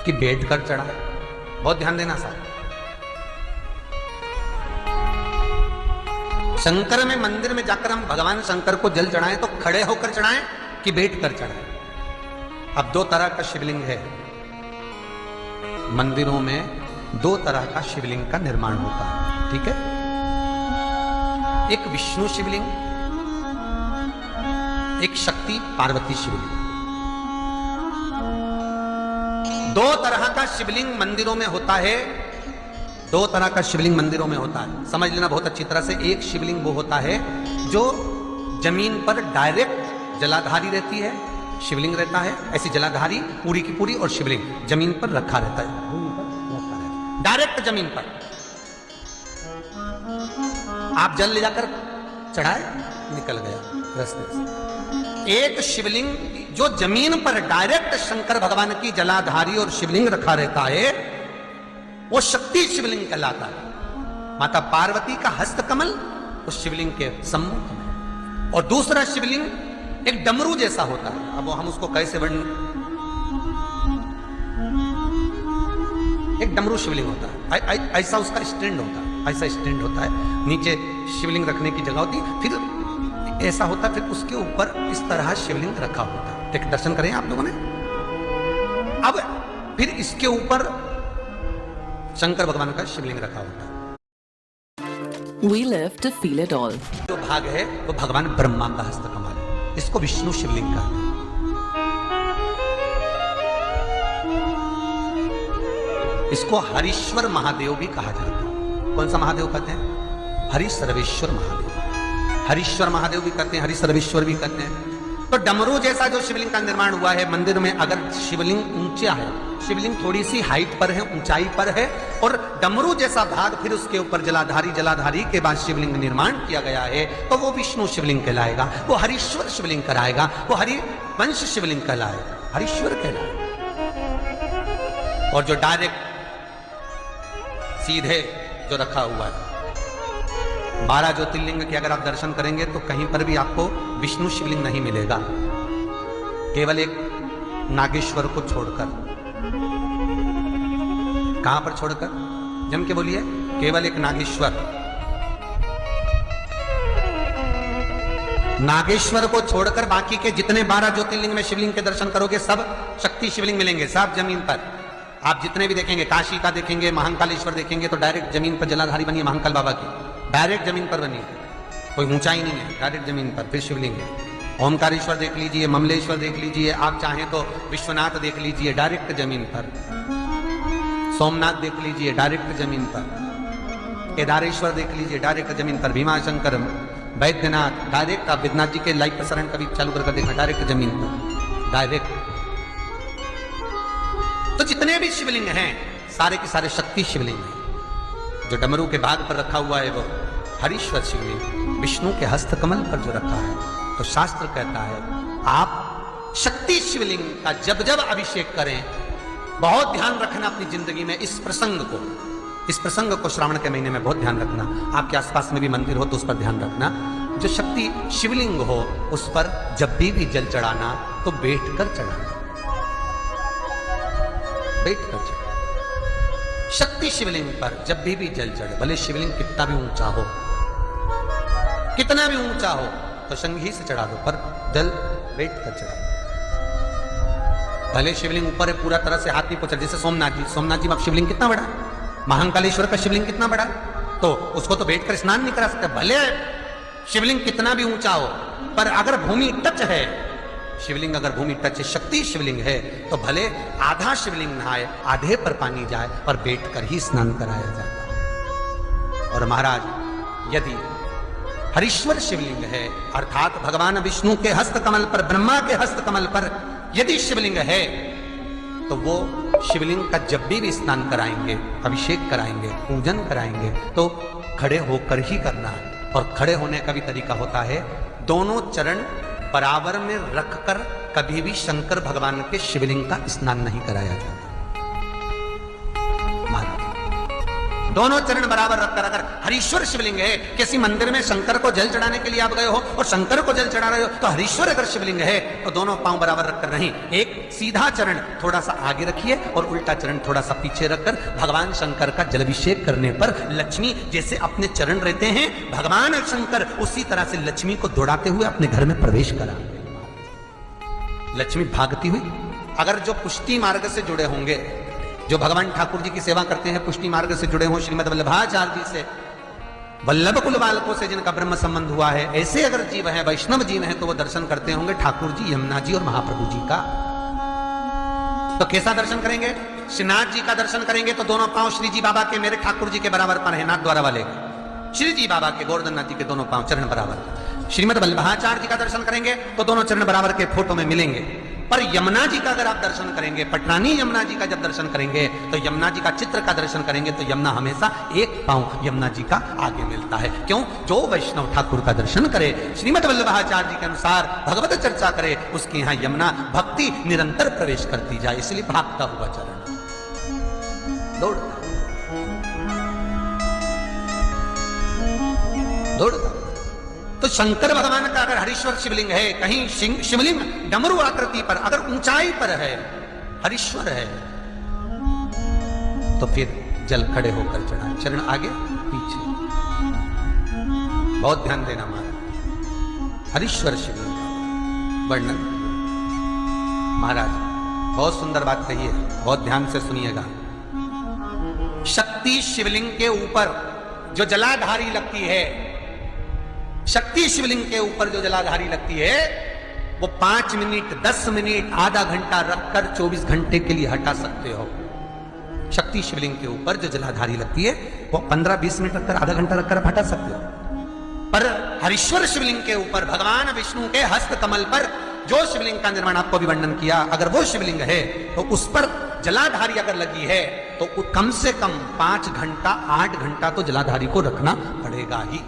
कि बैठ कर चढ़ाए। बहुत ध्यान देना साहब। शंकर में मंदिर में जाकर हम भगवान शंकर को जल चढ़ाएं तो खड़े होकर चढ़ाएं कि बैठ कर चढ़ाएं। अब दो तरह का शिवलिंग है मंदिरों में, दो तरह का शिवलिंग का निर्माण होता है, ठीक है। एक विष्णु शिवलिंग, एक शक्ति पार्वती शिवलिंग। दो तरह का शिवलिंग मंदिरों में होता है, दो तरह का शिवलिंग मंदिरों में होता है, समझ लेना बहुत अच्छी तरह से। एक शिवलिंग वो होता है जो जमीन पर डायरेक्ट जलाधारी रहती है, शिवलिंग रहता है ऐसी जलाधारी पूरी की पूरी, और शिवलिंग जमीन पर रखा रहता है, डायरेक्ट जमीन पर। आप जल ले जाकर चढ़ाए, निकल गया रास्ते से। एक शिवलिंग जो जमीन पर डायरेक्ट शंकर भगवान की जलाधारी और शिवलिंग रखा रहता है, वो शक्ति शिवलिंग कहलाता है। माता पार्वती का हस्तकमल उस शिवलिंग के सम्मुख में, और दूसरा शिवलिंग एक डमरू जैसा होता है। अब वो हम उसको कैसे वर्णन, एक डमरू शिवलिंग होता है, ऐसा उसका स्टैंड होता है, ऐसा स्टैंड होता है, नीचे शिवलिंग रखने की जगह होती है, फिर ऐसा होता है, फिर उसके ऊपर इस तरह शिवलिंग रखा होता है। देख दर्शन करें आप लोगों ने। अब फिर इसके ऊपर शंकर भगवान का शिवलिंग रखा होता है। We live to feel it all. जो भाग है वो भगवान ब्रह्मा का हस्तकमल है, इसको विष्णु शिवलिंग कहते हैं। इसको हरीश्वर महादेव भी कहा जाता है। कौन सा महादेव कहते हैं? हरि सर्वेश्वर महादेव। हरीश्वर महादेव भी कहते हैं, हरि सर्वेश्वर भी कहते हैं। तो डमरू जैसा जो शिवलिंग का निर्माण हुआ है मंदिर में, अगर शिवलिंग ऊंचा है, शिवलिंग थोड़ी सी हाइट पर है, ऊंचाई पर है, और डमरू जैसा भाग फिर उसके ऊपर जलाधारी के बाद शिवलिंग निर्माण किया गया है, तो वो विष्णु शिवलिंग कहलाएगा, वो हरीश्वर शिवलिंग कहलाएगा, वो हरिवंश शिवलिंग कहलाएगा, हरीश्वर कहलाएगा। और जो डायरेक्ट सीधे जो रखा हुआ है 12 ज्योतिर्लिंग के अगर आप दर्शन करेंगे तो कहीं पर भी आपको विष्णु शिवलिंग नहीं मिलेगा, केवल एक नागेश्वर को छोड़कर। कहां पर छोड़कर? जम के बोलिए। केवल एक नागेश्वर, नागेश्वर को छोड़कर बाकी के जितने 12 ज्योतिर्लिंग में शिवलिंग के दर्शन करोगे सब शक्ति शिवलिंग मिलेंगे, सब जमीन पर। आप जितने भी देखेंगे, काशी का देखेंगे, महाकालेश्वर देखेंगे तो डायरेक्ट जमीन पर जलाधारी बनी है महाकाल बाबा की, डायरेक्ट जमीन पर बनी है, कोई ऊंचाई नहीं है, डायरेक्ट जमीन पर फिर शिवलिंग है। ओमकारेश्वर देख लीजिए, ममलेश्वर देख लीजिए, आप चाहें तो विश्वनाथ देख लीजिए, डायरेक्ट जमीन पर। सोमनाथ देख लीजिए, डायरेक्ट जमीन पर। केदारेश्वर देख लीजिए, डायरेक्ट जमीन पर। भीमाशंकर, वैद्यनाथ, डायरेक्ट। आप विद्यनाथ जी के लाइव प्रसारण कभी चालू करके देखना, डायरेक्ट जमीन पर, डायरेक्ट। तो जितने भी शिवलिंग हैं सारे के सारे शक्ति शिवलिंग हैं। जो डमरू के भाग पर रखा हुआ है वो हरीश्वर शिवलिंग, विष्णु के हस्तकमल पर जो रखा है, तो शास्त्र कहता है आप शक्ति शिवलिंग का जब जब अभिषेक करें, बहुत ध्यान रखना अपनी जिंदगी में इस प्रसंग को श्रावण के महीने में बहुत ध्यान रखना। आपके आसपास में भी मंदिर हो तो उस पर ध्यान रखना। जो शक्ति शिवलिंग हो उस पर जब भी जल चढ़ाना तो बैठ कर चढ़ाना, बैठ कर चढ़े। शक्ति शिवलिंग पर जब भी जल चढ़े, भले शिवलिंग कितना भी ऊंचा हो, कितना भी ऊंचा हो, तो संघी से चढ़ा दो, पर जल बैठ कर चढ़ा दो। भले शिवलिंग ऊपर है, पूरा तरह से हाथ नहीं पहुंचा, जैसे सोमनाथ जी में शिवलिंग कितना बड़ा, महाकालेश्वर का शिवलिंग कितना बड़ा, तो उसको तो बैठकर स्नान नहीं करा सकते। भले शिवलिंग कितना भी ऊंचा हो, पर अगर भूमि टच है, शिवलिंग अगर भूमि टच है, शक्ति शिवलिंग है, तो भले आधा शिवलिंग नहाए, आधे पर पानी जाए, पर बैठकर ही स्नान कराया जाता है। और महाराज यदि हरीश्वर शिवलिंग है, अर्थात भगवान विष्णु के हस्तकमल पर, ब्रह्मा के हस्तकमल पर यदि शिवलिंग है, तो वो शिवलिंग का जब भी स्नान कराएंगे, अभिषेक कराएंगे, पूजन कराएंगे, तो खड़े होकर ही करना है। और खड़े होने का भी तरीका होता है, दोनों चरण बराबर में रखकर कभी भी शंकर भगवान के शिवलिंग का स्नान नहीं कराया जाता। महाराज दोनों चरण बराबर रखकर, अगर हरीश्वर शिवलिंग है, किसी मंदिर में शंकर को जल चढ़ाने के लिए आप गए हो और शंकर को जल चढ़ा रहे हो, तो हरीश्वर अगर शिवलिंग है तो दोनों पांव बराबर रखकर नहीं, एक सीधा चरण थोड़ा सा आगे रखिए और उल्टा चरण थोड़ा सा पीछे रखकर भगवान शंकर का जलाभिषेक करने पर लक्ष्मी जैसे अपने चरण रहते हैं, भगवान शंकर उसी तरह से लक्ष्मी को दौड़ाते हुए अपने घर में प्रवेश करा। लक्ष्मी भागती हुई, अगर जो पुष्टि मार्ग से जुड़े होंगे, जो भगवान ठाकुर जी की सेवा करते हैं, पुष्टि मार्ग से जुड़े हों, श्रीमद वल्लभाचार्य जी से, वल्लभ कुल बालकों से जिनका ब्रह्म संबंध हुआ है, ऐसे अगर जीव हैं, वैष्णव जीव हैं, तो वो दर्शन करते होंगे ठाकुर जी, यमुना जी और महाप्रभु जी का। तो कैसा दर्शन करेंगे? श्रीनाथ जी का दर्शन करेंगे तो दोनों पांव श्री जी बाबा के, मेरे ठाकुर जी के बराबर पर है, नाथ द्वारा वाले श्री जी बाबा के, गोवर्धन नाथ जी के दोनों पांव चरण बराबर। श्रीमद वल्लभाचार्य जी का दर्शन करेंगे तो दोनों चरण बराबर के फोटो में मिलेंगे। पर यमुना जी का अगर आप दर्शन करेंगे, पटरानी यमुना जी का जब दर्शन करेंगे, तो यमुना जी का चित्र का दर्शन करेंगे तो यमुना हमेशा एक पांव यमुना जी का आगे मिलता है। क्यों? जो वैष्णव ठाकुर का दर्शन करे, श्रीमद वल्लभाचार्य जी के अनुसार भगवत चर्चा करे, उसके यहाँ यमुना भक्ति निरंतर प्रवेश करती जाए, इसलिए भागता हुआ चरण, दौड़ता दौड़ता। तो शंकर भगवान का अगर हरीश्वर शिवलिंग है, कहीं शिवलिंग डमरू आकृति पर, अगर ऊंचाई पर है, हरीश्वर है, तो फिर जल खड़े होकर चढ़ा, चरण आगे पीछे, बहुत ध्यान देना महाराज। हरीश्वर शिवलिंग का वर्णन महाराज बहुत सुंदर बात कही है, बहुत ध्यान से सुनिएगा। शक्ति शिवलिंग के ऊपर जो जलाधारी लगती है, शक्ति शिवलिंग के ऊपर जो जलाधारी लगती है, वो 5 मिनट, 10 मिनट, आधा घंटा रखकर 24 घंटे के लिए हटा सकते हो। शक्ति शिवलिंग के ऊपर जो जलाधारी लगती है वो 15-20 मिनट रखकर, आधा घंटा रखकर आप हटा सकते हो। पर हरीश्वर शिवलिंग के ऊपर, भगवान विष्णु के हस्त कमल पर जो शिवलिंग का निर्माण आपको भी वर्णन किया, अगर वो शिवलिंग है तो उस पर जलाधारी अगर लगी है तो कम से कम 5 घंटा, 8 घंटा तो जलाधारी को रखना पड़ेगा ही।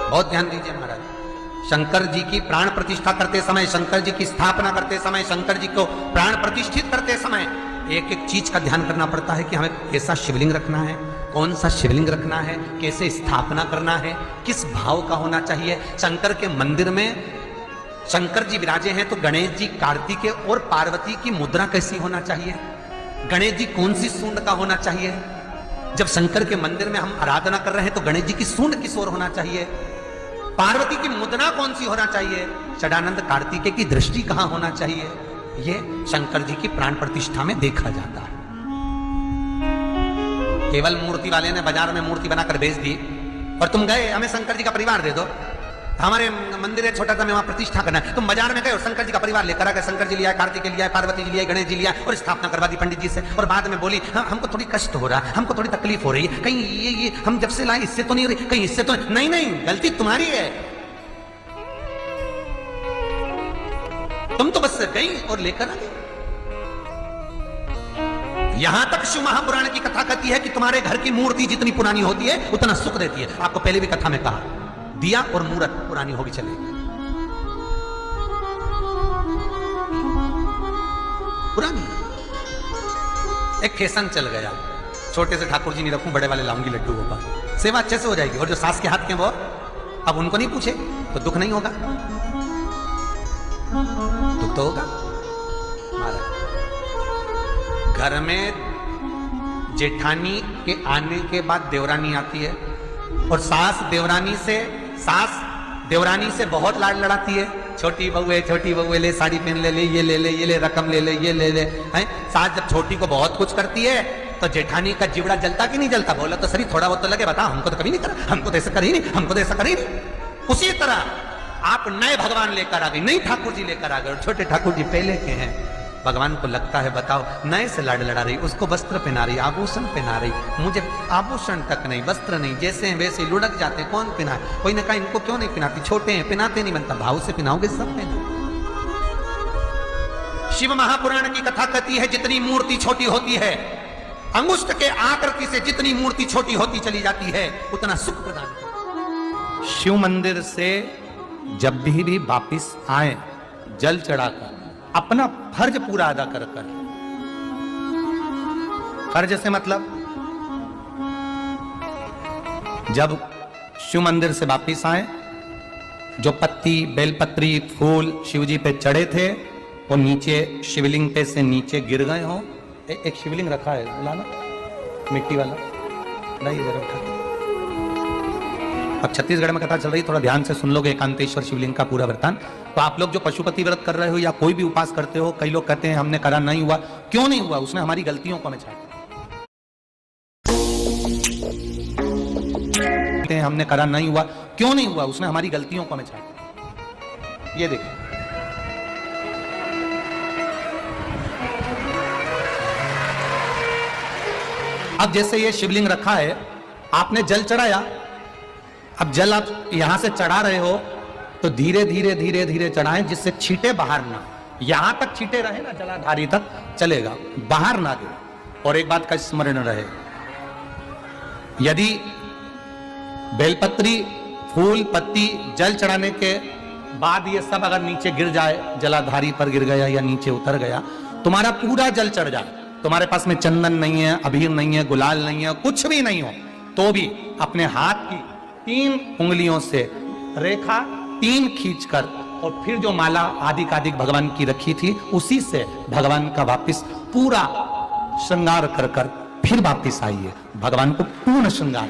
बहुत ध्यान दीजिए महाराज। शंकर जी की प्राण प्रतिष्ठा करते समय, शंकर जी की स्थापना करते समय, शंकर जी को प्राण प्रतिष्ठित करते समय एक एक चीज का ध्यान करना पड़ता है कि हमें कैसा शिवलिंग रखना है, कौन सा शिवलिंग रखना है, कैसे स्थापना करना है, किस भाव का होना चाहिए। शंकर के मंदिर में शंकर जी विराजे हैं तो गणेश जी, कार्तिकेय और पार्वती की मुद्रा कैसी होना चाहिए, गणेश जी कौन सी सूंड का होना चाहिए। जब शंकर के मंदिर में हम आराधना कर रहे हैं तो गणेश जी की सूंड किस ओर होना चाहिए, पार्वती की मुद्रा कौन सी होना चाहिए, षडानंद कार्तिकेय की दृष्टि कहां होना चाहिए, ये शंकर जी की प्राण प्रतिष्ठा में देखा जाता है। केवल मूर्ति वाले ने बाजार में मूर्ति बनाकर बेच दी और तुम गए, हमें शंकर जी का परिवार दे दो, हमारे मंदिर है छोटा सा, मैं वहां प्रतिष्ठा करना है। तुम बाजार में गए और शंकर जी का परिवार लेकर आ गए, शंकर जी लिया, कार्तिकेय लिया, पार्वती जी लिया, गणेश जी लिया और स्थापना करवा दी पंडित जी से, और बाद में बोली हमको थोड़ी कष्ट हो रहा, हमको थोड़ी तकलीफ हो रही है, कहीं ये हम जब से लाए इससे तो नहीं हो रही, कहीं इससे तो नहीं, नहीं, गलती तुम्हारी है। तुम तो बस गई और लेकर आ गई। यहां तक शिव महापुराण की कथा कहती है कि तुम्हारे घर की मूर्ति जितनी पुरानी होती है उतना सुख देती है। आपको पहले भी कथा में कहा, दिया और मूर्त पुरानी होगी चलेगी, पुरानी। एक फैशन चल गया, छोटे से ठाकुर जी नहीं रखूं, बड़े वाले लाऊंगी लड्डू गोपाल, सेवा अच्छे से हो जाएगी। और जो सास के हाथ के वो अब उनको नहीं पूछे तो दुख नहीं होगा, दुख तो होगा। घर में जेठानी के आने के बाद देवरानी आती है और सास देवरानी से बहुत लाड लड़ाती है। छोटी बहू ले साड़ी पहन ले, ये ले ले, ये ले रकम ले ले, ये ले ले, हैं। सास जब छोटी को बहुत कुछ करती है तो जेठानी का जिबड़ा जलता कि नहीं जलता? बोला तो सही, थोड़ा बहुत तो लगे, बता हमको तो कभी नहीं करा, हमको तो ऐसा कर ही नहीं, हमको तो ऐसा कर ही नहीं। उसी तरह आप नए भगवान लेकर आ गए, नई ठाकुर जी लेकर आ गए और छोटे ठाकुर जी पहले के हैं। भगवान को लगता है बताओ नए से लाड लड़ा रही, उसको वस्त्र पहना रही, आभूषण पहना रही, मुझे आभूषण तक नहीं, वस्त्र नहीं, जैसे हैं वैसे लुढ़क जाते, कौन पहना? कोई ने कहा इनको क्यों नहीं पहनाती, छोटे हैं, पहनाते नहीं बनता, भाव से पहनाओगे सब पहना। शिव महापुराण की कथा कहती है जितनी मूर्ति छोटी होती है, अंगुष्ठ के आकृति से जितनी मूर्ति छोटी होती चली जाती है उतना सुख प्रदान करती। शिव मंदिर से जब भी वापिस आए जल चढ़ाकर अपना फर्ज पूरा अदा कर फर्ज से मतलब जब शिव मंदिर से वापिस आए, जो पत्ती बेलपत्री फूल शिवजी पे चढ़े थे वो नीचे शिवलिंग पे से नीचे गिर गए हो। एक शिवलिंग रखा है लाना, मिट्टी वाला नहीं इधर रखा। अब छत्तीसगढ़ में कथा चल रही, थोड़ा ध्यान से सुन लोगे एकांतेश्वर शिवलिंग का पूरा वृत्तांत। तो आप लोग जो पशुपति व्रत कर रहे हो या कोई भी उपास करते हो, कई लोग कहते हैं हमने करा नहीं हुआ। क्यों नहीं हुआ? उसने हमारी गलतियों को हमें छाटा। हमने करा नहीं हुआ, क्यों नहीं हुआ? उसने हमारी गलतियों को हमें छाटा। ये देखिए, अब जैसे ये शिवलिंग रखा है, आपने जल चढ़ाया। अब जल आप यहां से चढ़ा रहे हो तो धीरे धीरे धीरे धीरे चढ़ाएं, जिससे छींटे बाहर ना, यहां तक छींटे रहे ना, जलाधारी तक चलेगा, बाहर ना दे। और एक बात का स्मरण रहे, यदि बेलपत्री फूल पत्ती जल चढ़ाने के बाद ये सब अगर नीचे गिर जाए, जलाधारी पर गिर गया या नीचे उतर गया, तुम्हारा पूरा जल चढ़ जाए, तुम्हारे पास में चंदन नहीं है, अबीर नहीं है, गुलाल नहीं है, कुछ भी नहीं हो, तो भी अपने हाथ की 3 उंगलियों से रेखा 3 खींचकर और फिर जो माला आदिकादिक भगवान की रखी थी उसी से भगवान का वापिस पूरा श्रृंगार कर कर फिर वापिस आइए, भगवान को पूर्ण श्रृंगार।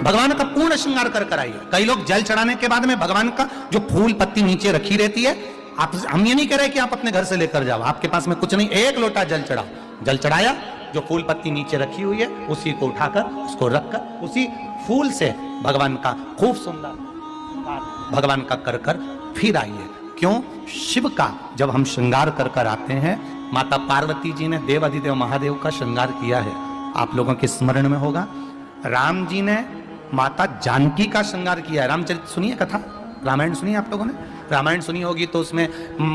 भगवान का पूर्ण श्रृंगार कर कर आइए। कई लोग जल चढ़ाने के बाद में भगवान का जो फूल पत्ती नीचे रखी रहती है, आप, हम ये नहीं कह रहे कि आप अपने घर से लेकर जाओ, आपके पास में कुछ नहीं, 1 लोटा जल चढ़ाओ, जल चढ़ाया, जो फूल पत्ती नीचे रखी हुई है उसी को उठाकर उसको रखकर उसी फूल से भगवान का खूब सुंदर भगवान का कर कर फिर आइए। क्यों? शिव का जब हम श्रृंगार कर कर आते हैं, माता पार्वती जी ने देवाधिदेव महादेव का श्रृंगार किया है, आप लोगों के स्मरण में होगा। राम जी ने माता जानकी का श्रृंगार किया है। रामचरित सुनिए कथा, रामायण सुनिए आप लोगों ने, रामायण सुनी होगी तो उसमें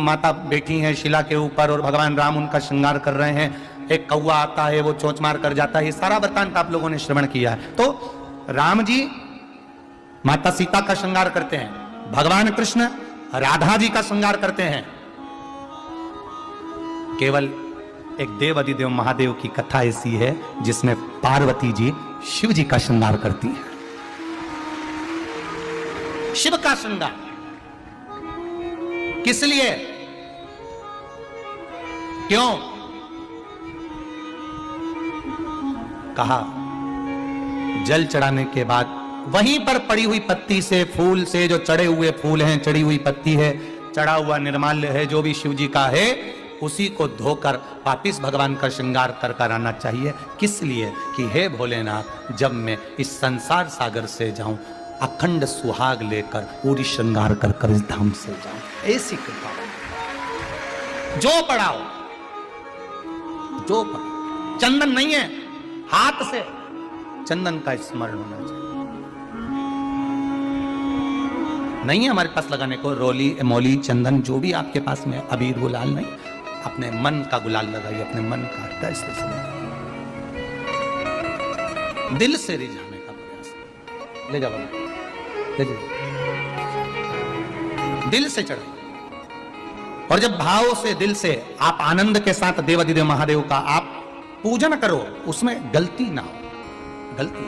माता बैठी हैं शिला के ऊपर और भगवान राम उनका श्रृंगार कर रहे हैं, एक कौवा आता है वो चोंच मार कर जाता है, ये सारा वृत्तांत आप लोगों ने श्रवण किया है। तो राम जी माता सीता का श्रृंगार करते हैं, भगवान कृष्ण राधा जी का श्रृंगार करते हैं। केवल एक देवाधिदेव महादेव की कथा ऐसी है जिसमें पार्वती जी शिव जी का श्रृंगार करती है। शिव का श्रृंगार किस लिए? क्यों? कहा जल चढ़ाने के बाद वहीं पर पड़ी हुई पत्ती से, फूल से, जो चढ़े हुए फूल हैं, चढ़ी हुई पत्ती है, चढ़ा हुआ निर्माल्य है, जो भी शिव जी का है, उसी को धोकर वापिस भगवान का श्रृंगार कर कर आना चाहिए। किस लिए? कि हे भोलेनाथ, जब मैं इस संसार सागर से जाऊं, अखंड सुहाग लेकर पूरी श्रृंगार कर कर इस धाम से जाऊं। ऐसी कृपा जो पढ़ाओ, जो पढ़ाओ, चंदन नहीं है, हाथ से चंदन का स्मरण होना चाहिए। नहीं है हमारे पास लगाने को रोली, एमोली, चंदन, जो भी आपके पास में, अबीर गुलाल नहीं, अपने मन का गुलाल लगाइए, अपने मन का दस दिल से रिझाने का प्रयास। ले जाओ, ले जाओ, दिल से चढ़ाइए। और जब भाव से, दिल से आप आनंद के साथ देवाधिदेव महादेव का आप पूजन करो, उसमें गलती ना हो, गलती।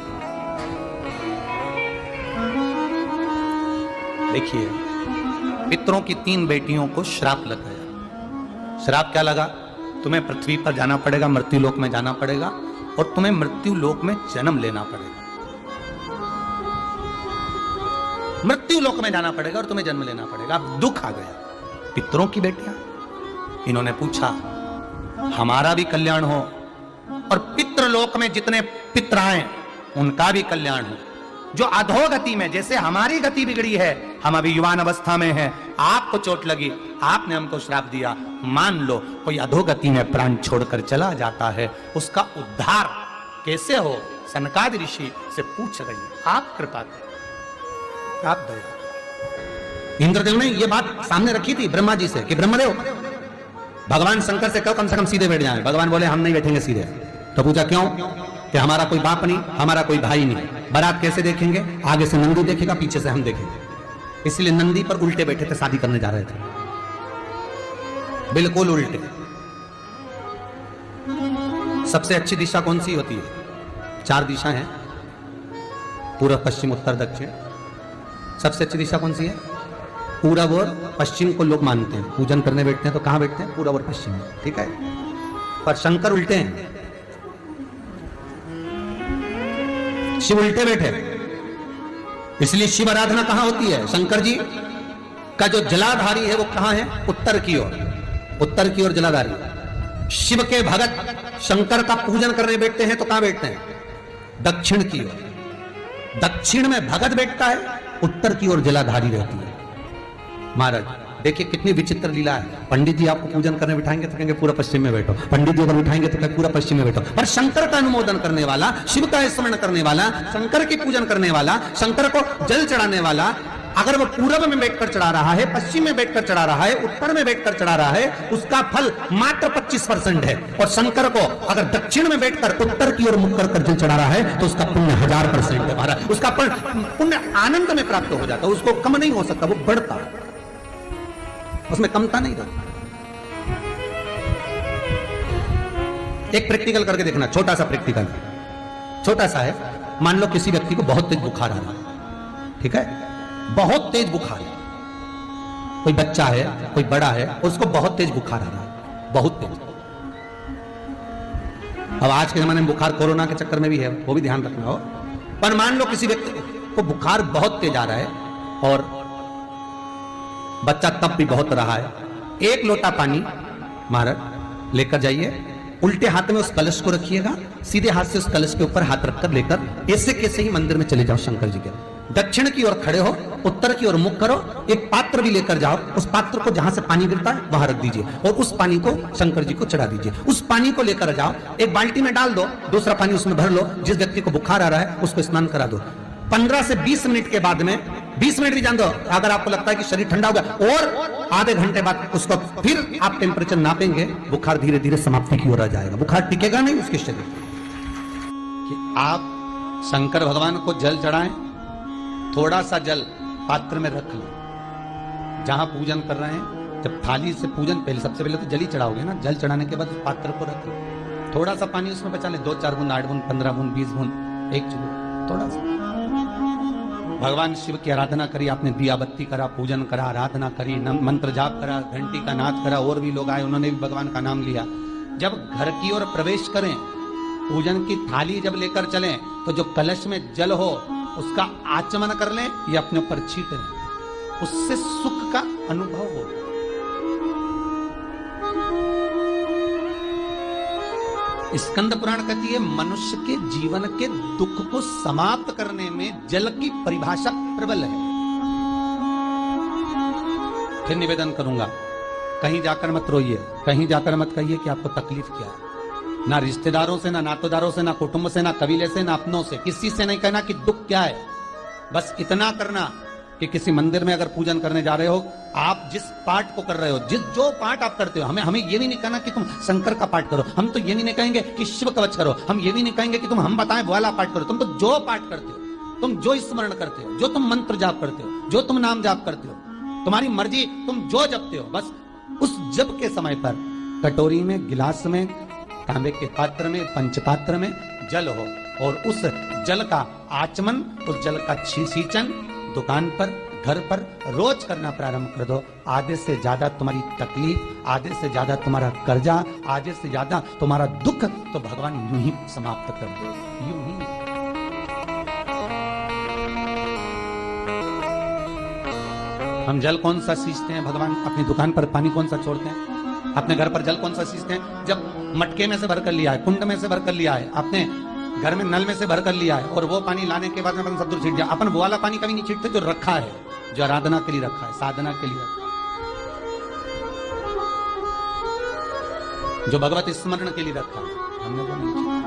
देखिए, पितरों की 3 बेटियों को श्राप लग गया। श्राप क्या लगा? तुम्हें पृथ्वी पर जाना पड़ेगा, मृत्यु लोक में जाना पड़ेगा, और तुम्हें मृत्यु लोक में जन्म लेना पड़ेगा। मृत्यु लोक में जाना पड़ेगा और तुम्हें जन्म लेना पड़ेगा। अब दुख आ गया। पितरों की बेटियां, इन्होंने पूछा हमारा भी कल्याण हो और पितृलोक में जितने पितर आए उनका भी कल्याण हो। जो अधोगति में, जैसे हमारी गति बिगड़ी है, हम अभी युवान अवस्था में हैं, आपको चोट लगी, आपने हमको श्राप दिया, मान लो कोई अधोगति में प्राण छोड़कर चला जाता है, उसका उद्धार कैसे हो? सनकादि ऋषि से पूछ रही है, आप कृपा करें, आप दया। इंद्रदेव ने ये बात सामने रखी थी ब्रह्मा जी से कि ब्रह्मदेव, भगवान शंकर से कहो कम से कम सीधे बैठ जाए। भगवान बोले हम नहीं बैठेंगे सीधे। तो पूछा क्यों? कि हमारा कोई बाप नहीं, हमारा कोई भाई नहीं, बारात कैसे देखेंगे? आगे से नंदी देखेगा, पीछे से हम देखेंगे। इसलिए नंदी पर उल्टे बैठे थे, शादी करने जा रहे थे। बिल्कुल उल्टे। सबसे अच्छी दिशा कौन सी होती है? 4 दिशा हैं, पूर्व पश्चिम उत्तर दक्षिण। सबसे अच्छी दिशा कौन सी है? पूरब और पश्चिम को लोग मानते हैं। पूजन करने बैठते हैं तो कहां बैठते हैं? पूरब और पश्चिम में, ठीक है। पर शंकर उल्टे हैं, शिव उल्टे बैठे। इसलिए शिव आराधना कहां होती है? शंकर जी का जो जलाधारी है वो कहां है? उत्तर की ओर, उत्तर की ओर जलाधारी। शिव के भगत शंकर का पूजन करने बैठते हैं तो कहां बैठते हैं? दक्षिण की ओर। दक्षिण में भगत बैठता है, उत्तर की ओर जलाधारी रहती है। महाराज देखिए कितनी विचित्र लीला है। पंडित जी आपको पूजन करने बिठाएंगे तो कहेंगे पूरा पश्चिम में बैठो, पंडित जी अगर बिठाएंगे तो कहेंगे पूरा पश्चिम में बैठो। पर शंकर का अनुमोदन करने वाला, शिव का स्मरण करने वाला, शंकर की पूजन करने वाला, शंकर को जल चढ़ाने वाला, अगर वो पूरब में बैठकर चढ़ा रहा है, पश्चिम में बैठकर चढ़ा रहा है, उत्तर में बैठकर चढ़ा रहा है, उसका फल मात्र 25% है। और शंकर को अगर दक्षिण में बैठकर उत्तर की ओर मुख कर जल चढ़ा रहा है तो उसका पुण्य 1000% है महाराज। उसका पुण्य आनंद में प्राप्त हो जाता है, उसको कम नहीं हो सकता, वो बढ़ता, उसमें कमता नहीं रहता। एक प्रैक्टिकल करके देखना, छोटा सा प्रैक्टिकल, छोटा सा है। मान लो किसी व्यक्ति को बहुत तेज बुखार आ रहा है, ठीक है, बहुत तेज बुखार है। कोई बच्चा है, कोई बड़ा है, उसको बहुत तेज बुखार आ रहा है, बहुत तेज। अब आज के जमाने में बुखार कोरोना के चक्कर में भी है, वो भी ध्यान रखना हो। पर मान लो किसी व्यक्ति को बुखार बहुत तेज आ रहा है और बच्चा तब भी बहुत रहा है। 1 लोटा पानी महाराज लेकर जाइए, उल्टे हाथ में उस कलश को रखिएगा, सीधे हाथ से उस कलश के ऊपर हाथ रखकर लेकर ऐसे कैसे ही मंदिर में चले जाओ शंकर जी के। दक्षिण की ओर खड़े हो, उत्तर की ओर मुख करो, एक पात्र भी लेकर जाओ, उस पात्र को जहां से पानी गिरता है वहां रख दीजिए और उस पानी को शंकर जी को चढ़ा दीजिए। उस पानी को लेकर जाओ, एक बाल्टी में डाल दो, दूसरा पानी उसमें भर लो, जिस व्यक्ति को बुखार आ रहा है उसको स्नान करा दो। 15 से 20 मिनट के बाद में, 20 मिनट भी जान दो, अगर आपको लगता है कि शरीर ठंडा हो गया, और आधे घंटे बाद उसको फिर आप टेम्परेचर नापेंगे, बुखार धीरे धीरे समाप्ति की ओर आ जाएगा। बुखार टिकेगा नहीं उसके शरीर कि आप शंकर भगवान को जल चढ़ाएं, थोड़ा सा जल पात्र में रख लें जहां पूजन कर रहे हैं। जब थाली से पूजन, पहले सबसे पहले तो जल ही चढ़ाओगे ना, जल चढ़ाने के बाद उस पात्र को रख लो, थोड़ा सा पानी उसमें बचा ले, 2-4 बूंद, 8 बूंद, 15 बूंद, 20 बूंद, 1 चुटकी, थोड़ा सा भगवान शिव की आराधना करी, आपने दिया बत्ती करा, पूजन करा, आराधना करी, मंत्र जाप करा, घंटी का नाद करा, और भी लोग आए उन्होंने भी भगवान का नाम लिया। जब घर की ओर प्रवेश करें, पूजन की थाली जब लेकर चलें, तो जो कलश में जल हो उसका आचमन कर लें या अपने ऊपर छीट लें, उससे सुख का अनुभव हो। स्कंद पुराण कहती है मनुष्य के जीवन के दुख को समाप्त करने में जल की परिभाषा प्रबल है। फिर निवेदन करूंगा, कहीं जाकर मत रोइए, कहीं जाकर मत कहिए कि आपको तकलीफ क्या है। ना रिश्तेदारों से, ना नातेदारों से, ना कुटुंब से, ना कबीले से, ना अपनों से, किसी से नहीं कहना कि दुख क्या है। बस इतना करना कि किसी मंदिर में अगर पूजन करने जा रहे हो, आप जिस पाठ को कर रहे हो, जो पाठ आप करते हो, हमें ये भी नहीं कहना कि तुम शंकर का पाठ करो, हम तो ये भी नहीं कहेंगे कि शिव कवच करो, हम ये भी नहीं कहेंगे कि तुम हम बताएं वो वाला पाठ करो। तुम तो जो पाठ करते हो, तुम जो स्मरण करते हो, जो तुम मंत्र जाप करते हो, जो तुम नाम जाप करते हो, तुम्हारी मर्जी, तुम जो जपते हो, बस उस जप के समय पर कटोरी में, गिलास में, तांबे के पात्र में, पंचपात्र में जल हो और उस जल का आचमन, उस जल का सींचन दुकान पर, घर पर रोज करना प्रारंभ कर दो। आधे से ज्यादा तुम्हारी तकलीफ, आधे से ज्यादा तुम्हारा कर्जा, आधे से ज्यादा तुम्हारा दुख तो भगवान यूं ही समाप्त कर दे, यूं ही। हम जल कौन सा सींचते हैं भगवान? अपनी दुकान पर पानी कौन सा छोड़ते हैं? अपने घर पर जल कौन सा सींचते हैं? जब मटके में से भर कर लिया है, कुंड में से भर कर लिया है, अपने घर में नल में से भर कर लिया है, और वो पानी लाने के बाद में अपन सब दूर छीट जाए। अपन वो वाला पानी कभी नहीं छीटते जो रखा है, जो आराधना के लिए रखा है, साधना के लिए रखा है, जो भगवत स्मरण के लिए रखा है, हमने वो नहीं छीटा।